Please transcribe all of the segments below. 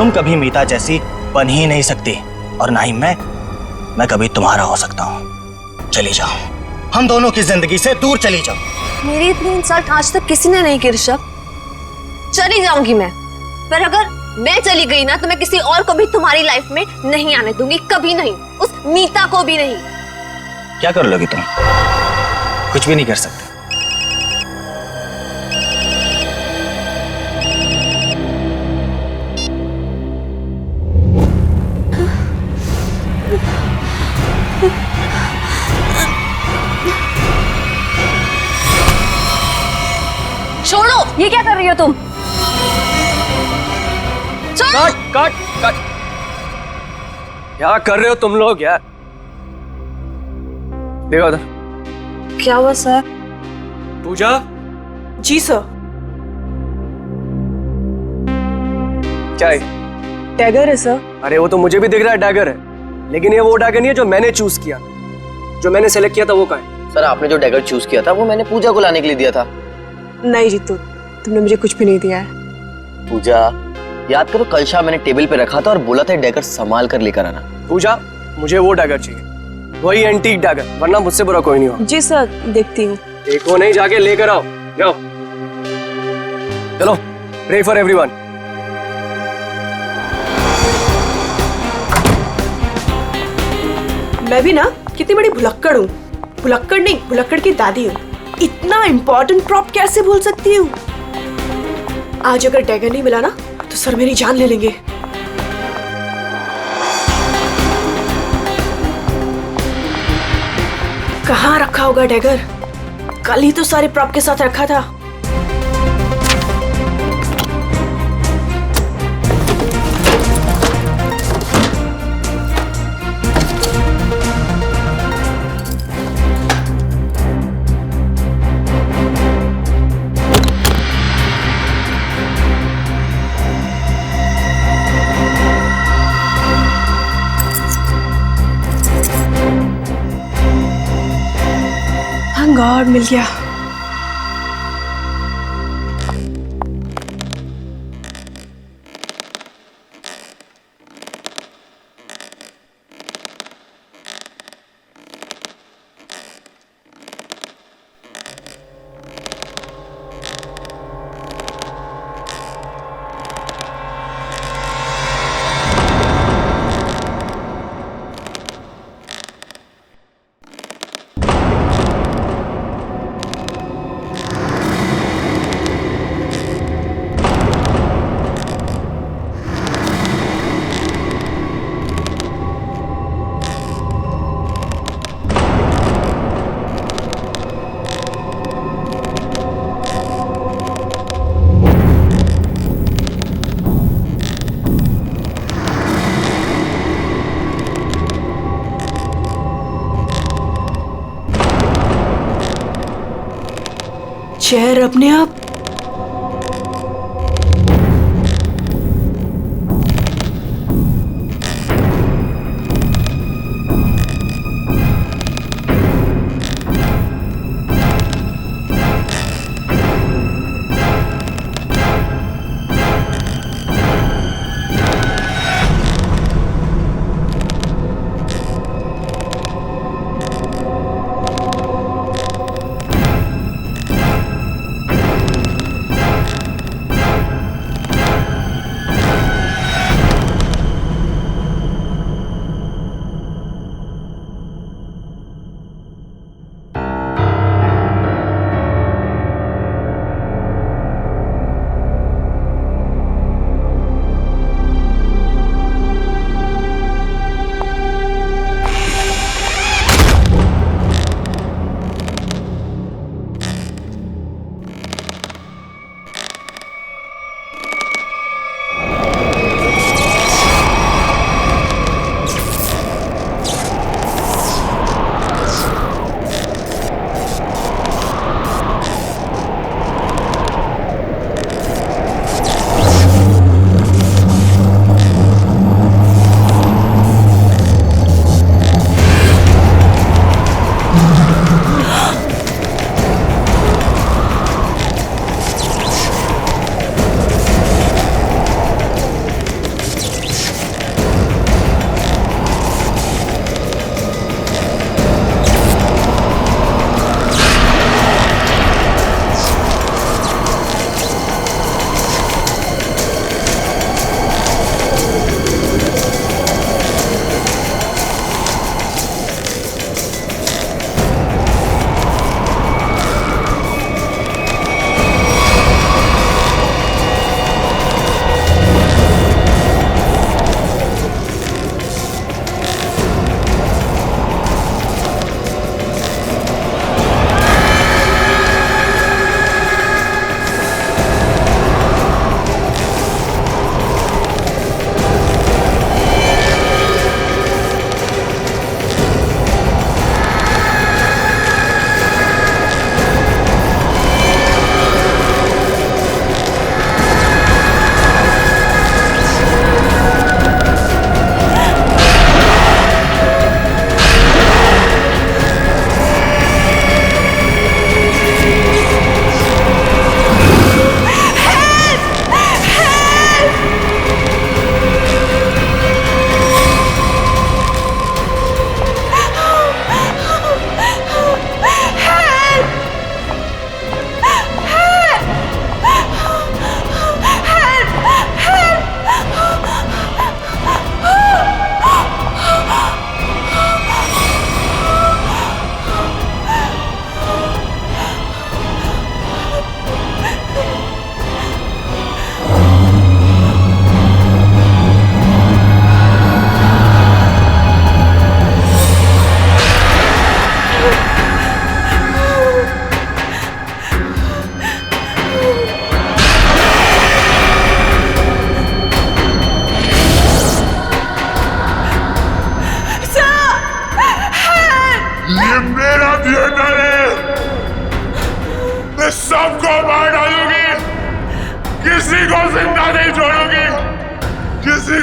तुम कभी मीता जैसी बन ही नहीं सकती और ना ही मैं कभी तुम्हारा हो सकता हूँ। चली जाओ, हम दोनों की जिंदगी से दूर चली जाओ। मेरी इतनी इंसल्ट आज तक किसी ने नहीं की ऋषभ। चली जाऊंगी मैं, पर अगर मैं चली गई ना तो मैं किसी और को भी तुम्हारी लाइफ में नहीं आने दूंगी, कभी नहीं, उस मीता को भी नहीं। क्या कर लोगी तुम? कुछ भी नहीं कर सकते। छोड़ो, ये क्या कर रही हो तुम? कट कट कट, क्या कर रहे हो तुम लोग यार? देखो उधर। क्या हुआ सर? पूजा। जी सर। क्या है? डैगर है सर। अरे वो तो मुझे भी दिख रहा है डैगर है, लेकिन ये वो डैगर नहीं है जो मैंने चूज किया। जो मैंने सेलेक्ट किया था वो कहाँ है? सर आपने जो डैगर चूज किया था वो मैंने पूजा को लाने के लिए दिया था। नहीं जीतू, तुमने मुझे कुछ भी नहीं दिया है। पूजा, याद करो कल शाम मैंने टेबल पे रखा था और बोला था डैगर संभाल कर लेकर आना। पूजा, मुझे वो डैगर चाहिए, वही एंटीक डैगर, वरना मुझसे बुरा कोई नहीं होगा। जी सर, देखती हूँ। देखो नहीं, जाके लेकर आओ, जाओ। चलो, प्रे फॉर एवरीवन। मैं भी ना कितनी बड़ी भुलक्कड़ हूँ। भुलक्कड़ नहीं, भुलक्कड़ की दादी हूँ। इतना इम्पोर्टेंट प्रॉप कैसे भूल सकती हूँ? आज अगर डैगर नहीं मिला ना तो सर मेरी जान ले लेंगे। कहाँ रखा होगा डैगर? कल ही तो सारे प्रॉप के साथ रखा था। गॉड, मिल गया। चेयर अपने आप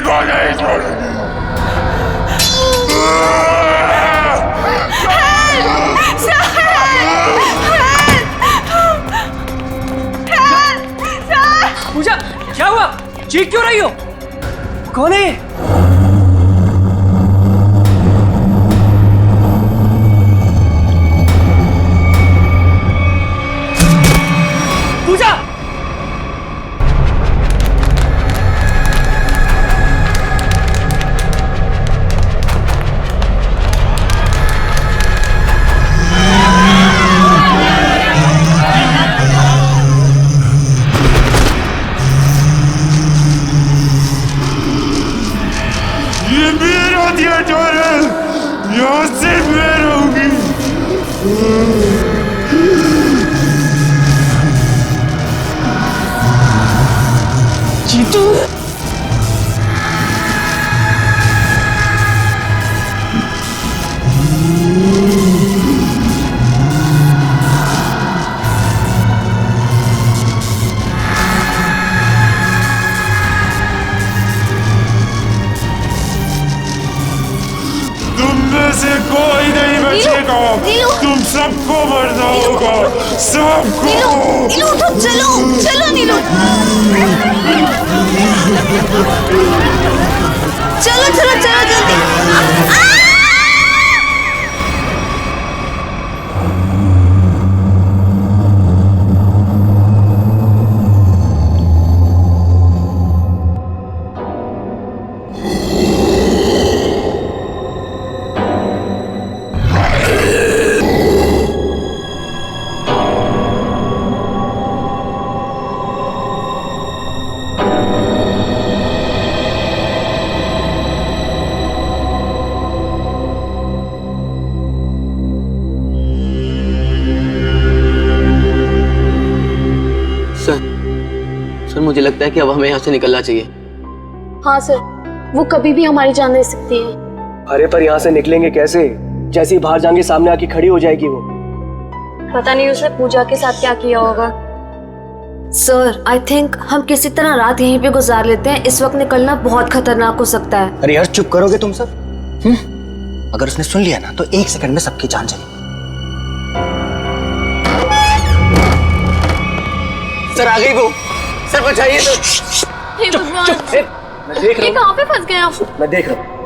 को नहीं छोड़ूंगी। पूजा, क्या हुआ? चीख क्यों रही हो? कौन है ये? पूजा! ये मेरा थिएटर है, यहाँ सिर्फ मैं रहूंगी। जीतू! तुम में से कोई नहीं बचेगा, नीलू! तुम सबको मरना होगा, सबको। नीलू उठो, चलो चलो नीलू, चलो चलो चलो जल्दी। सर मुझे लगता है कि अब हमें यहाँ से निकलना चाहिए। हाँ सर, वो कभी भी हमारी जान ले सकती है। अरे पर यहाँ से निकलेंगे कैसे? जैसे ही बाहर जाएंगे सामने आके खड़ी हो जाएगी वो। पता नहीं उसने पूजा के साथ क्या किया होगा। सर आई थिंक हम किसी तरह रात यहीं पे गुजार लेते हैं, इस वक्त निकलना बहुत खतरनाक हो सकता है। अरे यार चुप करोगे तुम सब? अगर उसने सुन लिया ना तो 1 सेकंड में सबकी जान चली। सर आ गई वो, सर बचाइए सर। हे भगवान, मैं देख ये रहा कहाँ पे फंस गए आप? हूँ, मैं देख रहा हूँ।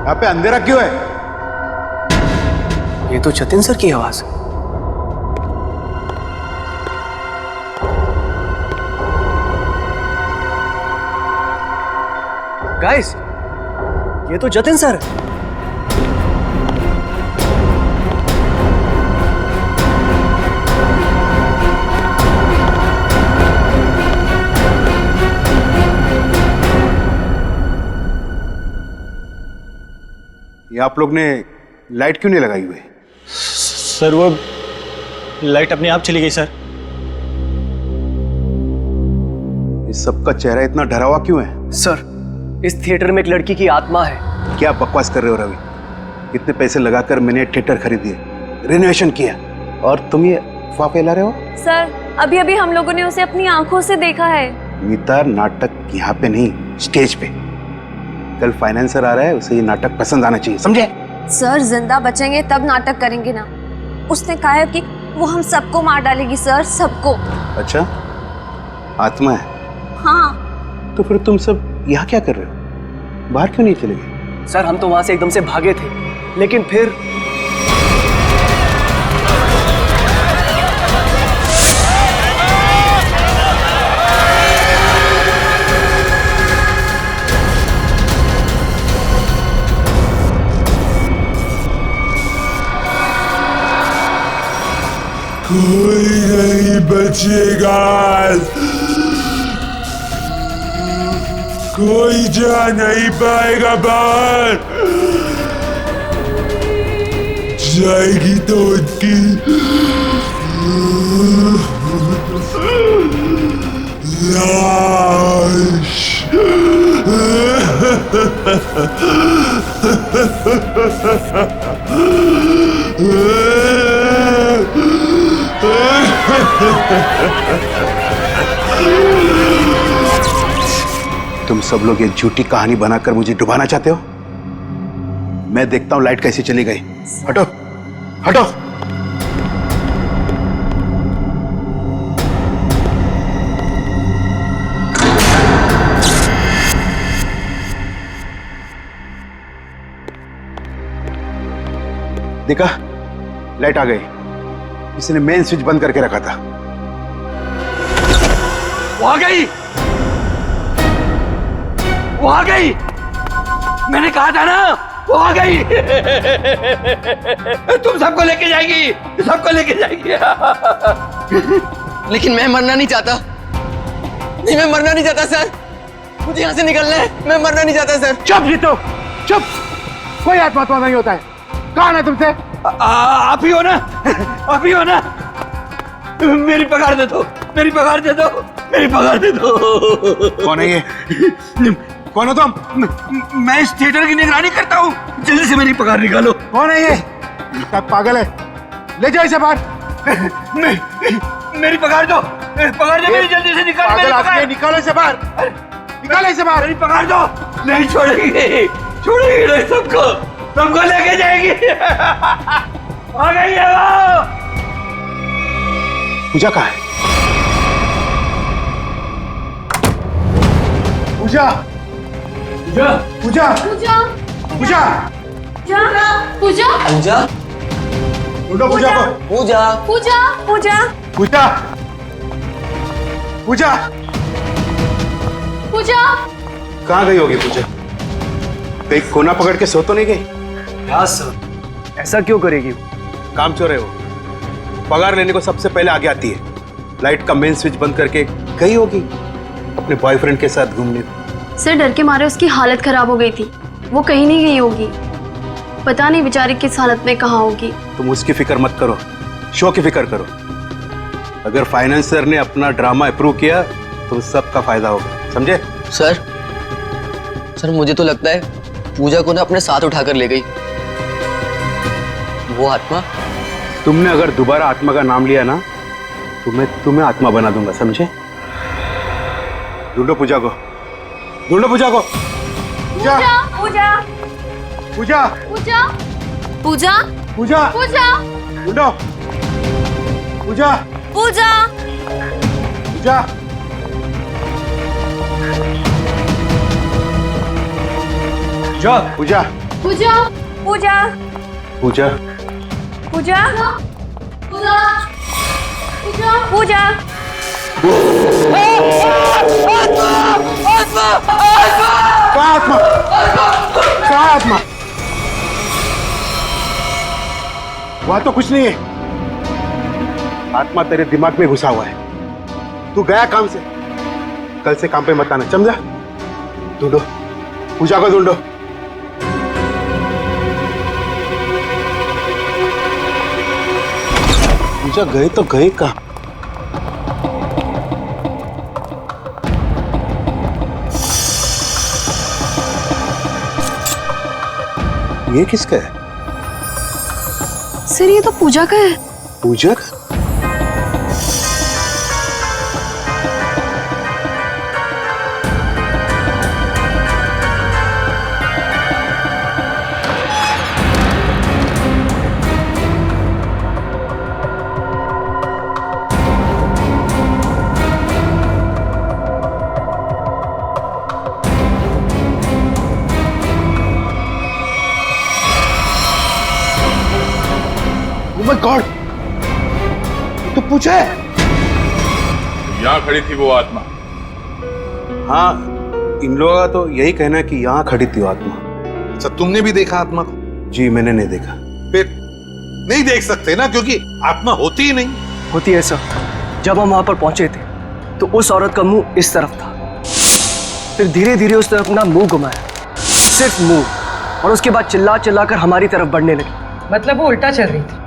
यहाँ पे अंधेरा क्यों है? ये तो जतिन सर की आवाज है। गाइस, ये तो जतिन सर है। ये आप लोग ने लाइट क्यों नहीं लगाई हुई? सर वो लाइट अपने आप चली गई सर। इस सबका चेहरा इतना डरा हुआ क्यों है? सर, इस थिएटर में एक लड़की की आत्मा है। क्या बकवास कर रहे हो रवि? इतने पैसे लगाकर मैंने थिएटर खरीदी, रिनोवेशन किया, और तुम ये अफवाह फैला रहे हो? सर, अभी अभी हम लोगों ने उसे अपनी आंखों से देखा है। मीता, नाटक यहाँ पे नहीं, स्टेज पे। कल फाइनेंसर आ रहा है, उसे ये नाटक पसंद आना चाहिए, समझे? सर जिंदा बचेंगे तब नाटक करेंगे ना। उसने कहा है कि वो हम सबको मार डालेगी सर, सबको। अच्छा, आत्मा है? हाँ। तो फिर तुम सब यहाँ क्या कर रहे हो? बाहर क्यों नहीं चले गए? सर, हम तो वहां से एकदम से भागे थे, लेकिन फिर कोई नहीं बचेगा, कोई जा नहीं पाएगा बाहर। जाएगी तो उनकी लाश। तुम सब लोग ये झूठी कहानी बनाकर मुझे डुबाना चाहते हो? मैं देखता हूं लाइट कैसी चली गई। हटो हटो। देखा, लाइट आ गई। किसी ने मेन स्विच बंद करके रखा था। वो आ गई, वो आ गई। मैंने कहा था ना, वो आ गई। तुम सबको लेके जाएगी, सबको लेके जाएगी। लेकिन मैं मरना नहीं चाहता। नहीं, मैं मरना नहीं चाहता सर। मुझे यहाँ से निकलना है। मैं मरना नहीं चाहता सर। चुप जीतो, चुप। कोई आत्मा नहीं होता है। कौन है तुमसे? आप ही हो ना, आप ही हो ना। मेरी पगार दे दो, मेरी पगार दे दो, मेरी पगार दे दो। कौन है ये? कौन हो तुम? मैं इस थिएटर की निगरानी करता हूँ। जल्दी से मेरी पगार निकालो। कौन है ये? सब पागल है। ले जाओ इसे बाहर। मेरी पगार दो, पगार दो मेरी, जल्दी से निकालो मेरी पगार। निकालो इसे बाहर, निकालो इसे बाहर। मेरी पगार दो। नहीं छोड़ेगी, छोड़ेगी नहीं। सबको, सबको लेके जाएगी। आ गई है वो। पूजा कहाँ है? पूजा, पूजा, पूजा, पूजा पूजा, पूजा पूजा, ढूंढो पूजा को। पूजा, पूजा पूजा पूजा, पूजा पूजा कहाँ गई होगी पूजा? कहीं कोना पकड़ के सो तो नहीं गई? क्या सर, ऐसा क्यों करेगी? काम चोर है वो। पगार लेने को सबसे पहले आगे आती है। लाइट का मेन स्विच बंद करके गई होगी अपने बॉयफ्रेंड के साथ घूमने। सर डर के मारे उसकी हालत खराब हो गई थी, वो कहीं नहीं गई होगी। पता नहीं बेचारी किस हालत में कहाँ होगी। तुम उसकी फिक्र मत करो, शो की फिक्र करो। अगर फाइनेंसर ने अपना ड्रामा अप्रूव किया तो सबका फायदा होगा, समझे? सर, सर मुझे तो लगता है पूजा को ना अपने साथ उठाकर ले गई वो आत्मा। तुमने अगर दोबारा आत्मा का नाम लिया ना तो मैं तुम्हें आत्मा बना दूंगा, समझे? ढूंढो पूजा को, ढूंढो पूजा को। पूजा, पूजा पूजा, पूजा पूजा पूजा, पूजा ढूंढो पूजा, पूजा पूजा। जा। पूजा, पूजा पूजा पूजा, पूजा पूजा पूजा पूजा कहाँ आत्मा? कहाँ आत्मा? वहां तो कुछ नहीं है। आत्मा तेरे दिमाग में घुसा हुआ है। तू गया काम से, कल से काम पे मत आना, समझा? ढूंढो पूजा को, ढूंढो। पूजा गए तो गए कहाँ? ये किसका है? सर ये तो पूजा का है। पूजा का? माय गॉड, तो पूछा है। यहाँ खड़ी थी वो आत्मा। हाँ, इन लोगों का तो यही कहना है कि यहाँ खड़ी थी वो आत्मा। अच्छा, तुमने भी देखा आत्मा को? जी मैंने नहीं देखा। फिर नहीं देख सकते ना, क्योंकि आत्मा होती ही नहीं। होती है सर। जब हम वहां पर पहुंचे थे तो उस औरत का मुंह इस तरफ था, फिर धीरे धीरे उसने अपना मुंह घुमाया, सिर्फ मुंह, और उसके बाद चिल्ला चिल्ला कर हमारी तरफ बढ़ने लगी। मतलब वो उल्टा चल रही थी,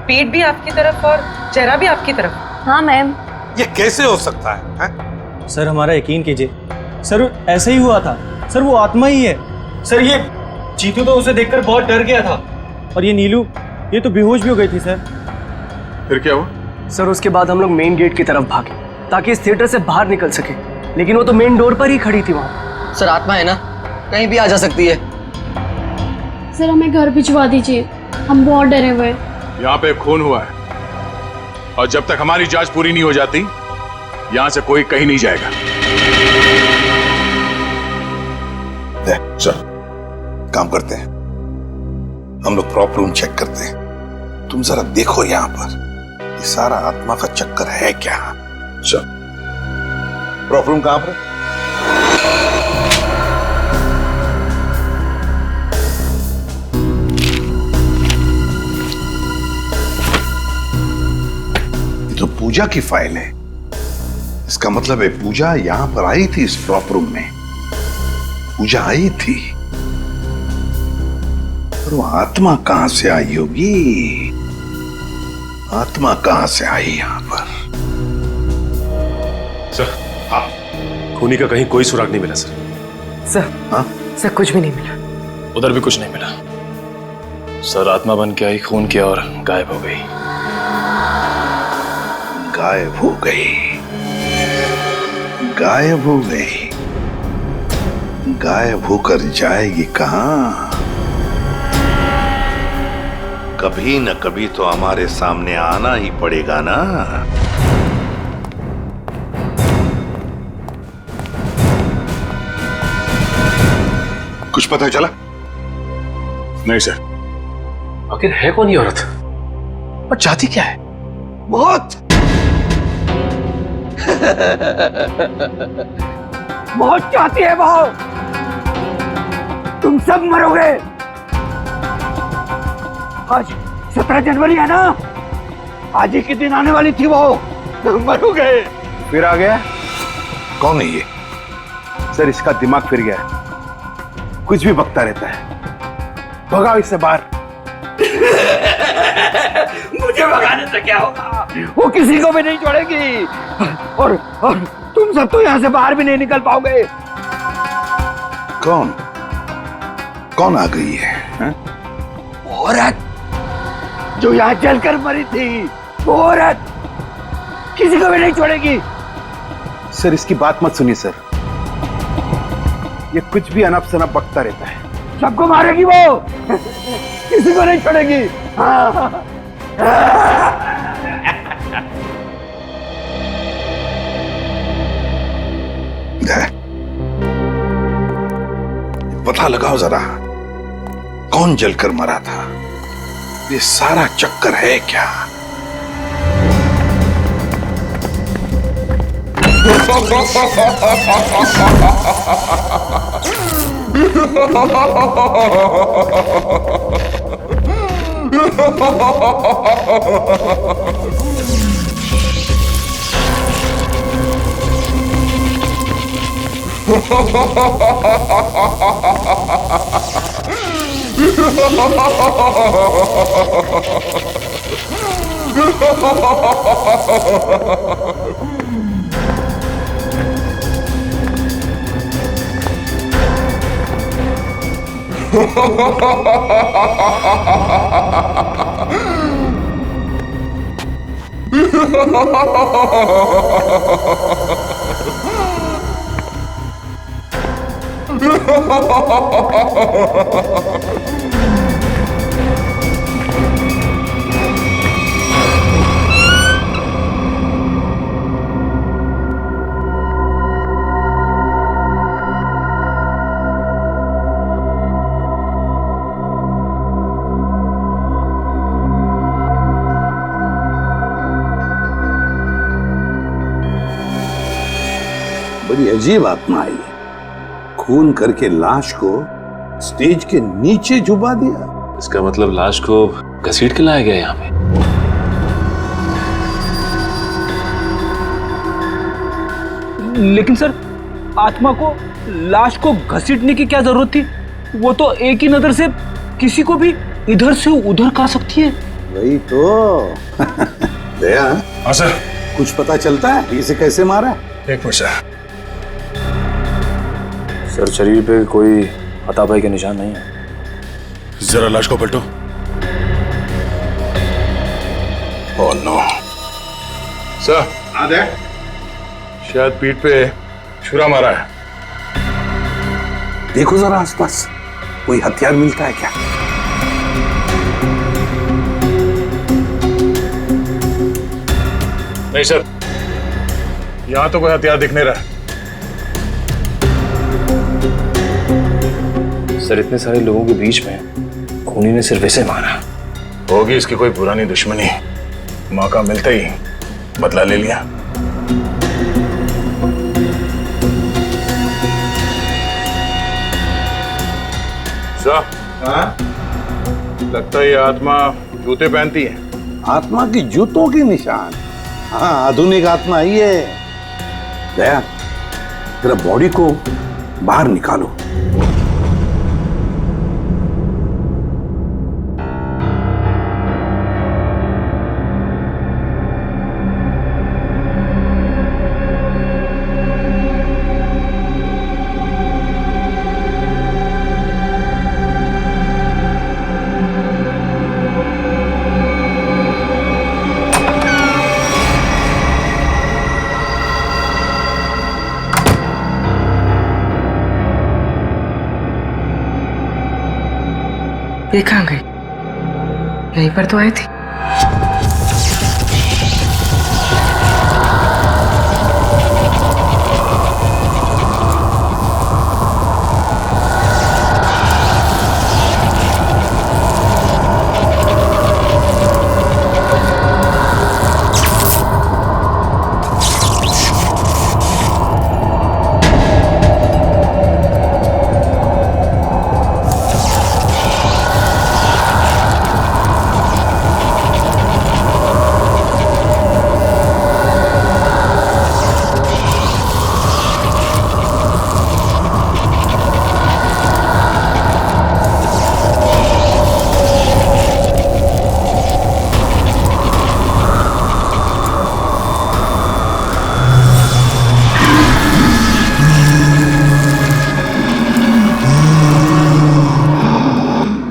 पेट भी आपकी तरफ और चेहरा भी आपकी तरफ। हाँ मैम। ये कैसे हो सकता है? सर हमारा यकीन कीजिए, सर ऐसे ही हुआ था। सर वो आत्मा ही है। सर ये चीतू तो उसे देखकर बहुत डर गया था, और ये नीलू ये तो बेहोश भी हो गई थी सर। फिर क्या हुआ? सर उसके बाद हम लोग मेन गेट की तरफ भागे ताकि इस थिएटर से बाहर निकल सके, लेकिन वो तो मेन डोर पर ही खड़ी थी वहां। सर आत्मा है ना, कहीं भी आ जा सकती है। सर हमें घर भिजवा दीजिए, हम बहुत डरे हुए हैं। यहाँ पे खून हुआ है, और जब तक हमारी जांच पूरी नहीं हो जाती यहाँ से कोई कहीं नहीं जाएगा। चल काम करते हैं, हम लोग प्रॉपर रूम चेक करते हैं। तुम जरा देखो यहाँ पर ये सारा आत्मा का चक्कर है क्या। चल, प्रॉपर रूम कहां पर है? ये तो पूजा की फाइल है। इसका मतलब है पूजा यहां पर आई थी, इस प्रॉपर रूम में पूजा आई थी। पर वो आत्मा कहां से आई होगी? आत्मा कहां से आई यहां पर? सर, हाँ, खूनी का कहीं कोई सुराग नहीं मिला सर। सर, हाँ? सर कुछ भी नहीं मिला। उधर भी कुछ नहीं मिला सर। आत्मा बन के आई, खून किया और गायब हो गई। गायब हो गई, गायब हो गई। गायब होकर जाएगी कहां? कभी न कभी तो हमारे सामने आना ही पड़ेगा ना। कुछ पता चला? नहीं सर। आखिर है कौन ये औरत और चाहती क्या है? बहुत बहुत चाहती है वो। तुम सब मरोगे। आज 17 जनवरी है ना, आज ही के दिन आने वाली थी वो। मरोगे। फिर आ गया। कौन है ये? सर इसका दिमाग फिर गया है, कुछ भी बकता रहता है। भगाओ इससे बाहर। मुझे भगाने से क्या होगा? वो किसी को भी नहीं छोड़ेगी, और तुम सब तो यहाँ से बाहर भी नहीं निकल पाओगे। कौन कौन आ गई है? औरत जो यहाँ जलकर मरी थी, वो औरत किसी को भी नहीं छोड़ेगी। सर इसकी बात मत सुनिए सर, ये कुछ भी अनप शनप बकता रहता है। सबको मारेगी वो, किसी को नहीं छोड़ेगी। हाँ। पता लगाओ जरा, कौन जलकर मरा था? ये सारा चक्कर है क्या? बड़ी अजीब आत्मा आई है। खून करके लाश को स्टेज के नीचे छुपा दिया। इसका मतलब लाश को घसीट के लाया गया यहाँ पे। लेकिन सर, आत्मा को लाश को घसीटने की क्या जरूरत थी? वो तो एक ही नजर से किसी को भी इधर से उधर कर सकती है। वही तो। दया, हाँ सर। कुछ पता चलता है इसे कैसे मारा? एक मिनट सर, शरीर पे कोई हथापाई के निशान नहीं है। जरा लाश को पलटो। Oh no sir. हाँ दया, शायद पीठ पे छुरा मारा है। देखो जरा आसपास कोई हथियार मिलता है क्या? नहीं सर, यहां तो कोई हथियार दिख नहीं रहा। सर, इतने सारे लोगों के बीच में खूनी ने सिर्फ ऐसे मारा। होगी इसकी कोई पुरानी दुश्मनी। मौका मिलते ही बदला ले लिया। सर, हाँ? लगता है ये आत्मा जूते पहनती है। आत्मा की जूतों के निशान? हाँ, आधुनिक आत्मा ही है। दया, तेरा बॉडी को बाहर निकालो। ये कहाँ गई? यहीं पर तो आई थी।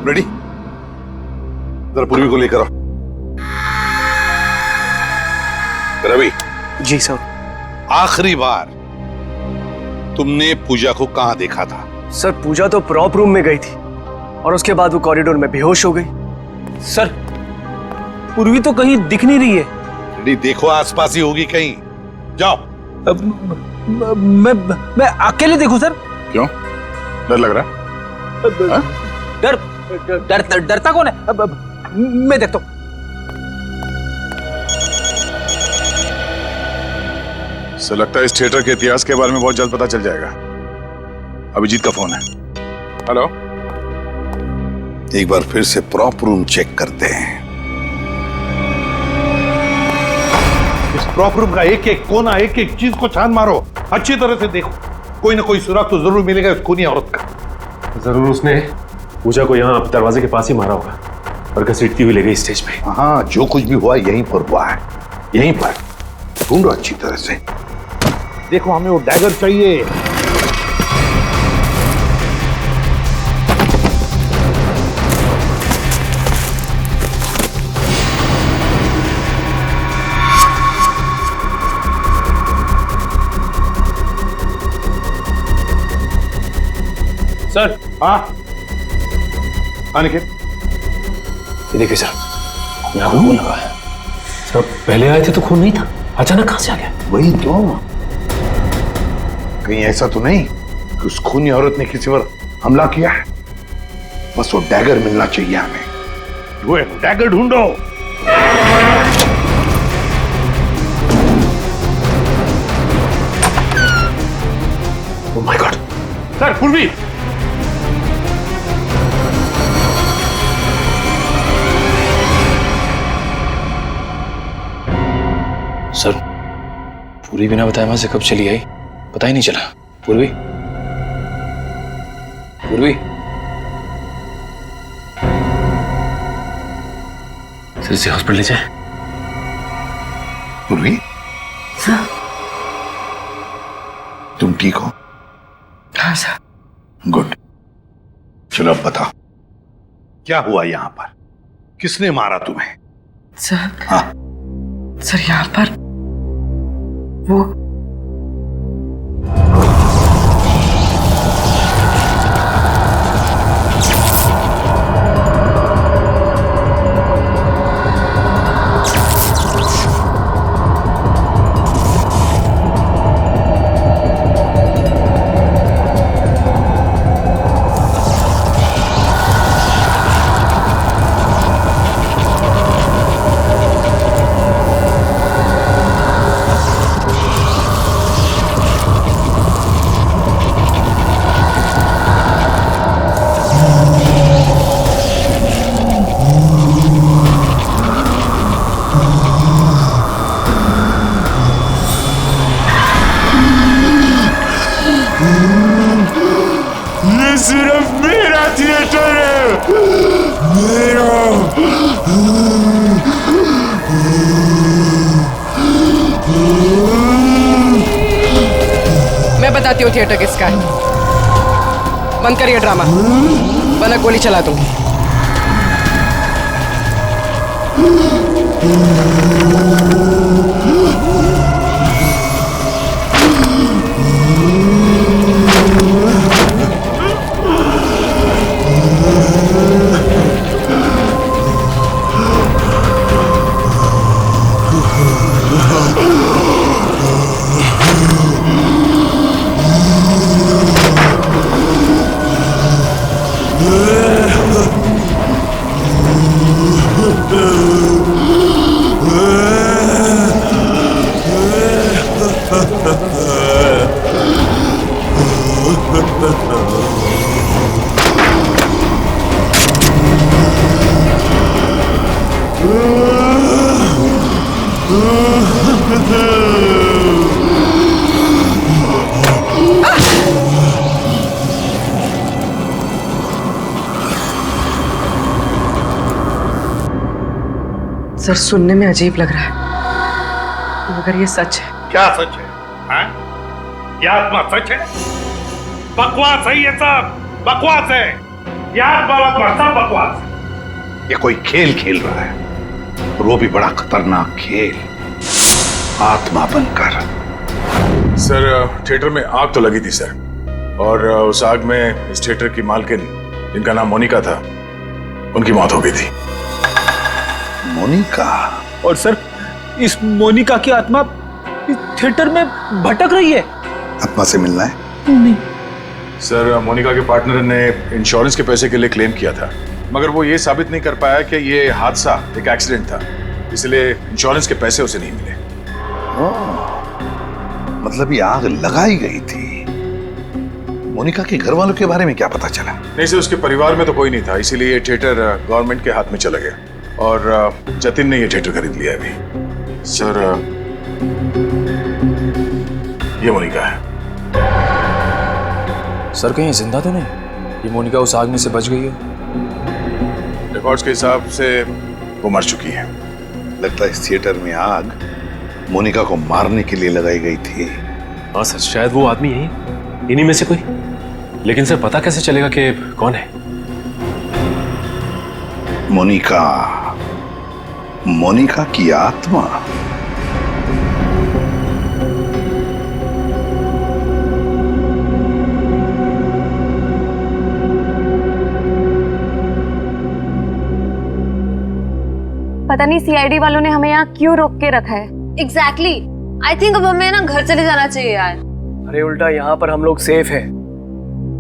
रेडी? जरा पूर्वी को लेकर आओ। रवि। जी सर। आखिरी बार तुमने पूजा को कहां देखा था? सर, पूजा तो प्रॉप रूम में गई थी और उसके बाद वो कॉरिडोर में बेहोश हो गई। सर, पूर्वी तो कहीं दिख नहीं रही है। रेडी, देखो आसपास ही होगी कहीं। जाओ। मैं अकेले देखूं सर? क्यों? डर लग रहा है? डरता कौन है? मैं देखता हूं। सर, लगता है इस थिएटर के इतिहास के बारे में बहुत जल्द पता चल जाएगा। अभिजीत का फोन है। हेलो। एक बार फिर से प्रॉप रूम चेक करते हैं। इस प्रॉप रूम का एक एक कोना, एक एक चीज को छान मारो, अच्छी तरह से देखो। कोई ना कोई सुराग तो जरूर मिलेगा उस खूनी औरत का। जरूर उसने पूजा को यहाँ दरवाजे के पास ही मारा होगा और घसीटती हुई ले गई स्टेज पे। हाँ, जो कुछ भी हुआ यहीं पर हुआ है। यहीं पर ढूंढो अच्छी तरह से। देखो, हमें वो डैगर चाहिए। सर। हाँ अनिकेत, ये देखिए सर, यहाँ खून लगा है। सर, पहले आए थे तो खून नहीं था, अचानक कहां से आ गया? वही तो। कहीं ऐसा तो नहीं कि उस खूनी औरत ने किसी पर हमला किया है? बस वो डैगर मिलना चाहिए हमें। वो डैगर ढूंढो। सर पूर्वी, सर पूरी बिना बताए वहां से कब चली आई पता ही नहीं चला। पूर्वी, पूर्वी, सर इसे हॉस्पिटल ले जाए। पूर्वी, तुम ठीक हो? हाँ सर। गुड। चलो अब बताओ क्या हुआ यहाँ पर, किसने मारा तुम्हें? सर, हाँ सर यहाँ पर वो सिर्फ मेरा थिएटर है, मेरा। मैं बताती हूँ थिएटर किसका है। बंद करिए ड्रामा, वरना गोली चला दूंगी। सर सुनने में अजीब लग रहा है, मगर ये सच है। क्या सच है? हाँ? क्या आत्मा सच है? बकवास है ये सब, बकवास है। क्या आत्मा सब बकवास है। ये कोई खेल खेल रहा है, और वो भी बड़ा खतरनाक खेल, आत्मा बनकर। सर थिएटर में आग तो लगी थी सर, और उस आग में इस थिएटर की मालकिन जिनका नाम मोनिका था, उनकी मौत हो गई थी। मोनिका? और सर इस मोनिका की आत्मा इस थिएटर में भटक रही है। आत्मा से मिलना है? नहीं सर, मोनिका के पार्टनर ने इंश्योरेंस के पैसे के लिए क्लेम किया था, मगर वो ये साबित नहीं कर पाया कि ये हादसा एक एक्सीडेंट था, इसलिए इंश्योरेंस के पैसे उसे नहीं मिले। मतलब ये आग लगाई गई थी। मोनिका के घर वालों के बारे में क्या पता चला? नहीं सर, उसके परिवार में तो कोई नहीं था, इसीलिए ये थिएटर गवर्नमेंट के हाथ में चला गया, और जतिन ने ये थिएटर खरीद लिया अभी। सर ये मोनिका है। सर कहीं जिंदा तो नहीं? ये मोनिका उस आग में से बच गई है? रिकॉर्ड्स के हिसाब से वो मर चुकी है। लगता है इस थिएटर में आग मोनिका को मारने के लिए लगाई गई थी। हाँ सर, शायद वो आदमी यही, इन्हीं में से कोई। लेकिन सर पता कैसे चलेगा कि कौन है? मोनिका, मोनिका की आत्मा। पता नहीं सीआईडी वालों ने हमें यहाँ क्यों रोक के रखा है। एग्जैक्टली आई थिंक अब हमें ना घर चले जाना चाहिए यार। अरे उल्टा यहाँ पर हम लोग सेफ हैं।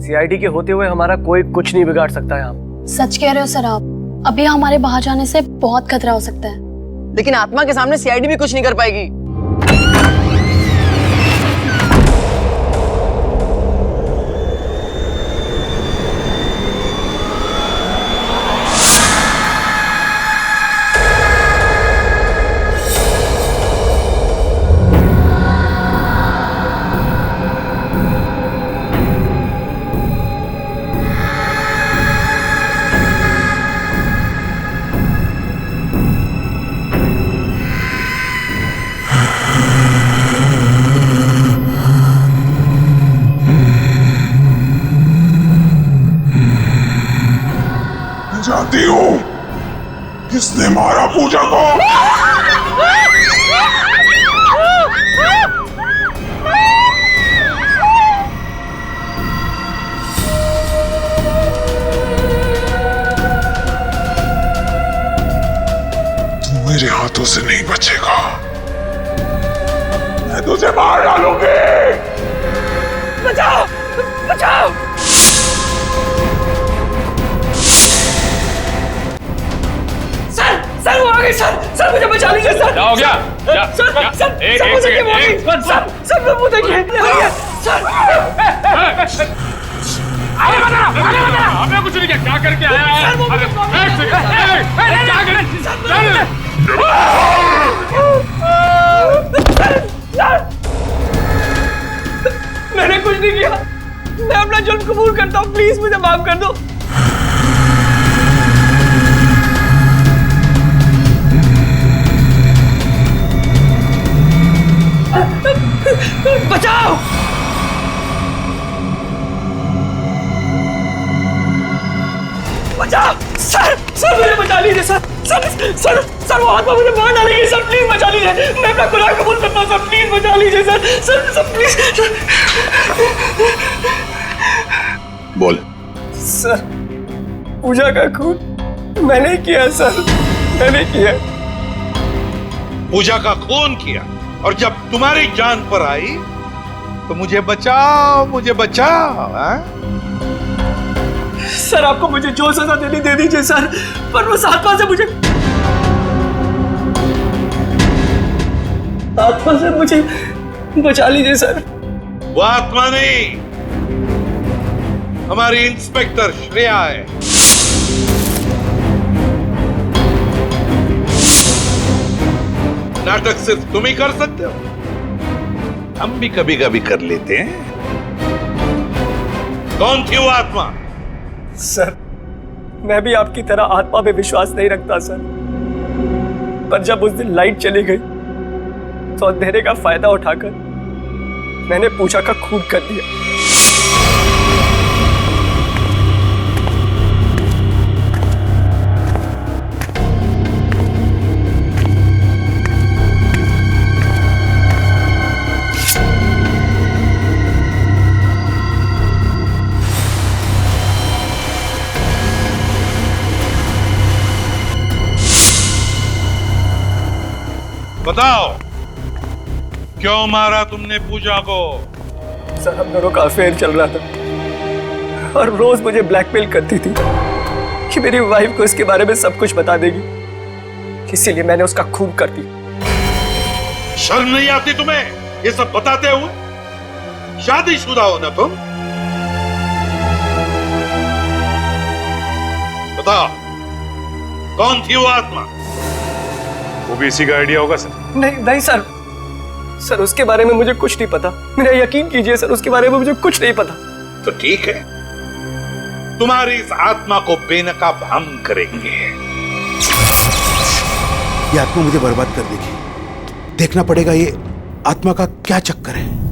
सीआईडी के होते हुए हमारा कोई कुछ नहीं बिगाड़ सकता यहाँ। सच कह रहे हो सर आप, अभी हमारे बाहर जाने से बहुत खतरा हो सकता है। लेकिन आत्मा के सामने सीआईडी भी कुछ नहीं कर पाएगी। जानती हो किसने मारा पूजा को? तू मेरे हाथों से नहीं बचेगा। मैं तुझे मार डालूंगी। बचाओ बचाओ। सर वो आ गए सर मुझे बचा लीजिए सर। क्या हो गया? क्या? सर क्या? सर एक मुझे सेकंड, क्या हो एक गई? सर वो देखिए सर। आगे बता, हमने कुछ नहीं किया। क्या करके आया है? एक सेकंड, क्या मैंने कुछ नहीं किया। मैं अपना जुर्म कबूल करता हूँ, प्लीज मुझे माफ कर दो। बचाओ। बचाओ सर मुझे बचा लीजिए सर वो आत्मा मुझे मार डालेगी सर, प्लीज बचा लीजिए। मैं अपना गुनाह कबूल करता हूँ सर, प्लीज बचा लीजिए सर प्लीज। बोल। सर पूजा का खून मैंने किया सर, मैंने किया। पूजा का खून किया और जब तुम्हारी जान पर आई तो मुझे बचाओ हाँ? सर आपको मुझे जो सजा देनी दे दीजिए सर, पर उस आत्मा से मुझे बचा लीजिए सर। वो आत्मा नहीं, हमारी इंस्पेक्टर श्रेया है। नाटक सिर्फ तुम ही कर सकते हो, हम भी कभी कभी कर लेते हैं। कौन थी वो आत्मा? सर मैं भी आपकी तरह आत्मा पे विश्वास नहीं रखता सर, पर जब उस दिन लाइट चली गई तो अंधेरे का फायदा उठाकर मैंने पूजा का खून कर दिया। बताओ क्यों मारा तुमने पूजा को? सर हम दोनों का अफेयर चल रहा था और रोज मुझे ब्लैकमेल करती थी कि मेरी वाइफ को इसके बारे में सब कुछ बता देगी, इसीलिए मैंने उसका खून कर दिया। शर्म नहीं आती तुम्हें ये सब बताते हुए? शादीशुदा हो ना तुम? बताओ कौन थी वो आत्मा? वो भी इसी का आइडिया होगा सर। नहीं सर उसके बारे में मुझे कुछ नहीं पता, मेरा यकीन कीजिए सर, उसके बारे में मुझे कुछ नहीं पता। तो ठीक है, तुम्हारी इस आत्मा को बेनकाब हम करेंगे। ये आत्मा मुझे बर्बाद कर देगी, देखना पड़ेगा ये आत्मा का क्या चक्कर है।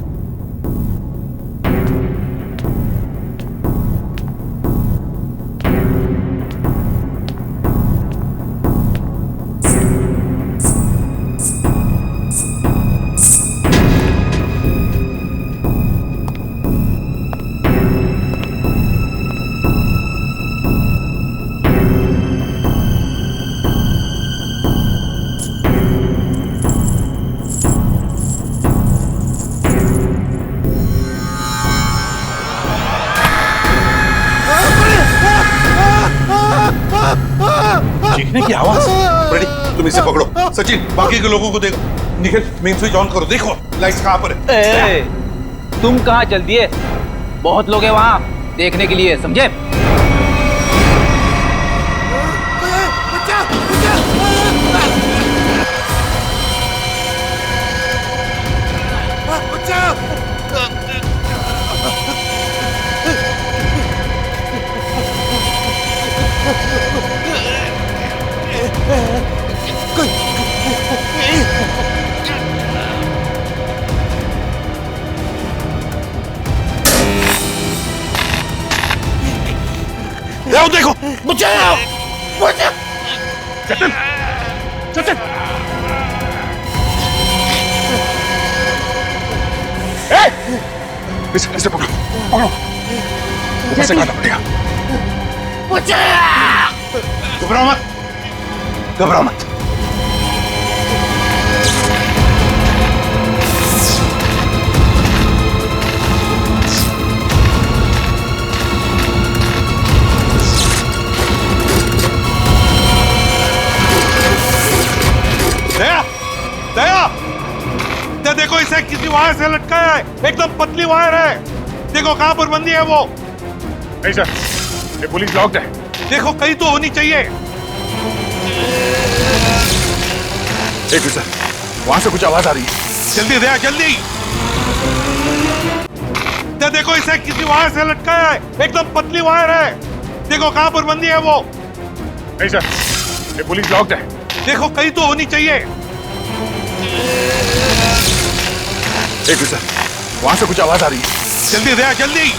चीखने की आवाज। रेडी, तुम इसे पकड़ो। सचिन बाकी के लोगों को देखो। निखिल मेन स्विच ऑन करो, देखो लाइट्स कहां पर है। तुम कहाँ चल दिए? बहुत लोग हैं वहां देखने के लिए, समझे? जतिन, जतिन, इसे पकड़ो, पकड़ो, ऊपर से काटना पड़ेगा। घबराओ मत, घबराओ मत। दया, दया, देखो इसे किसी वायर से लटकाया है, एकदम पतली वायर है। देखो कहां पर बंदी है वो। नहीं सर, ये पुलिस लॉक्ड है। देखो कहीं तो होनी चाहिए। एक सर, वहां से कुछ आवाज आ रही है। जल्दी दया, जल्दी। देखो इसे किसी वायर से लटकाया है, एकदम पतली वायर है। देखो कहां पर बंदी है वो। नहीं सर, ये पुलिस लॉक्ड है। देखो कहीं तो होनी चाहिए। एक सर, वहां से कुछ आवाज आ रही है। जल्दी दया, जल्दी।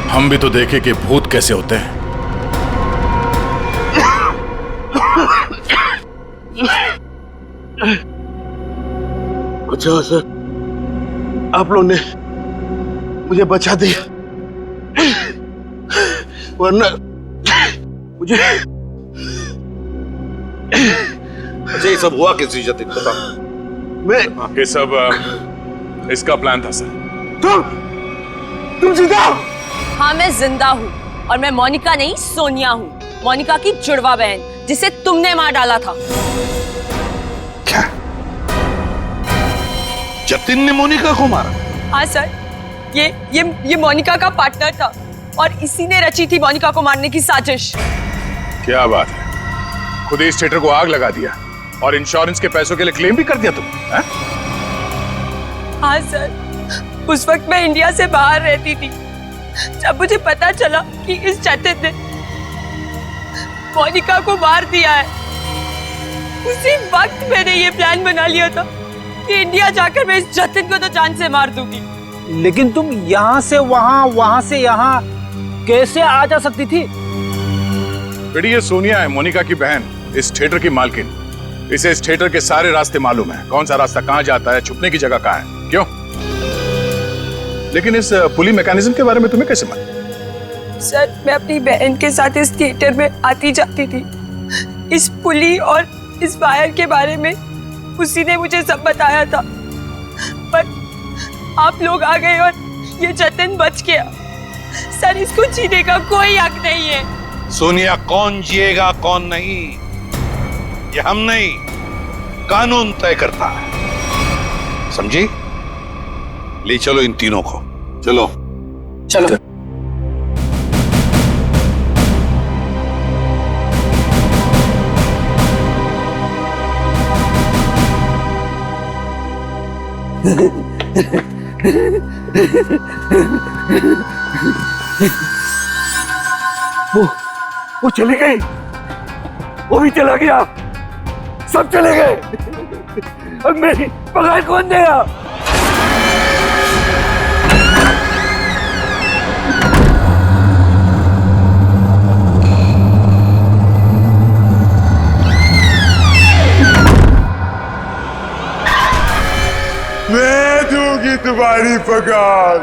हम भी तो देखे कि भूत कैसे होते हैं। अच्छा सर, आप लोगों ने मुझे बचा दिया, वरना मुझे। अच्छा ये सब हुआ किसी जतिन बता। मैं ये सब इसका प्लान था सर। तुम जिंदा हो? हाँ मैं जिंदा हूँ और मैं मोनिका नहीं सोनिया हूँ, मोनिका की जुड़वा बहन जिसे तुमने मार डाला था। क्या? जतिन ने मोनिका को मारा? हाँ सर, ये मोनिका का पार्टनर था और इसी ने रची थी मोनिका को मारने की साजिश। क्या बात है, खुद इस थिएटर को आग लगा दिया और इंश्योरेंस के पैसों के लिए क्लेम भी कर दिया तुम? हाँ सर, उस वक्त मैं इंडिया से बाहर रहती थी जब मुझे पता चला कि इस जतिन ने मोनिका को मार दिया है। उसी वक्त मैंने ये प्लान बना लिया था कि इंडिया जाकर मैं इस जतिन को तो जान से मार दूंगी। लेकिन तुम यहाँ से वहाँ, वहाँ से यहाँ कैसे आ जा सकती थी? बेटी ये सोनिया है, मोनिका की बहन, इस थिएटर की मालकिन। इसे इस थिएटर के सारे रास्ते मालूम है, कौन सा रास्ता कहाँ जाता है, छुपने की जगह कहाँ है। क्यों? लेकिन इस पुली मैकेनिज्म के बारे में तुम्हें कैसे मालूम? सर मैं अपनी बहन के साथ इस थिएटर में आती जाती थी। इस पुली और इस वायर के बारे में उसी ने मुझे सब बताया था, पर आप लोग आ गए और ये जतिन बच गया। सर इसको जीने का कोई हक नहीं है। सोनिया, कौन जिएगा कौन नहीं ये हम नहीं, कानून तय करता है, समझी? ले चलो इन तीनों को, चलो चलो। वो चली गई, वो भी चला गया, सब चले गए। अब मेरी पगार कौन देगा? मैं दूंगी तुम्हारी पगार।